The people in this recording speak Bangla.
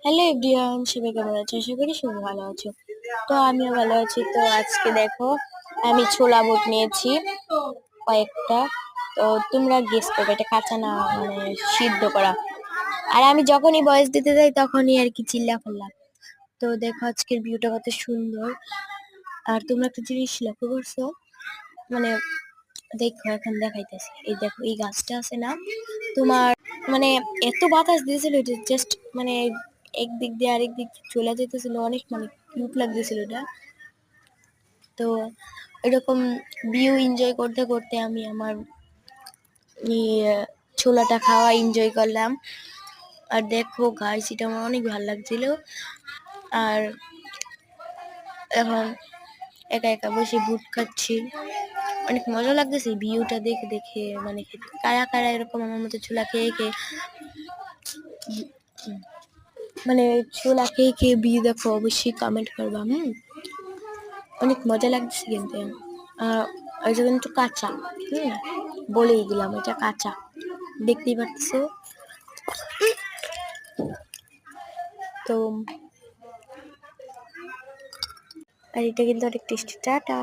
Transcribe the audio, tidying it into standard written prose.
হ্যালো এভরিওয়ান, সবাই কেমন আছো? আশা করি সবাই ভালো আছো। তো আমিও ভালো আছি। তো আজকে দেখো, আমি ছোলা বুট নিয়েছি কয়েকটা। তো তোমরা গেস করবে এটা কাঁচা না মানে সিদ্ধ করা। আর আমি যখনই ভয়েস দিতে যাই তখনই আর কি চিল্লা ফেললাম। তো দেখো আজকের ভিউটা কত সুন্দর। আর তোমরা একটা জিনিস লক্ষ্য করছো, মানে দেখো এখন দেখাইতেছি। এই দেখো এই গাছটা আছে না তোমার, মানে এত বাতাস দিয়েছিল, এটা জাস্ট মানে একদিক দিয়ে আরেক দিক দিয়ে চলে যেতেছিল, অনেক মানে কিউট লাগতেছিল এটা। তো এরকম ভিউ এনজয় করতে করতে আমি আমার ছোলাটা খাওয়া এনজয় করলাম। আর দেখো গাইস, এটা আমার অনেক ভালো লাগছিল। আর এখন একা একা বসে বুট খাচ্ছি, অনেক মজা লাগতেছে ভিউটা দেখে দেখে। মানে কারা কারা এরকম আমার মতো ছোলা খেয়ে খেয়ে মানে ছোলা খেয়ে খেয়ে ভিউ দেখো, অবশ্যই কমেন্ট করবা। অনেক মজা লাগছে কিন্তু। এটা কিন্তু কাঁচা, বলেই দিলাম এটা কাঁচা, দেখতেই পাচ্ছো। তো আর এটা কিন্তু অনেক টেস্টি। টাটা।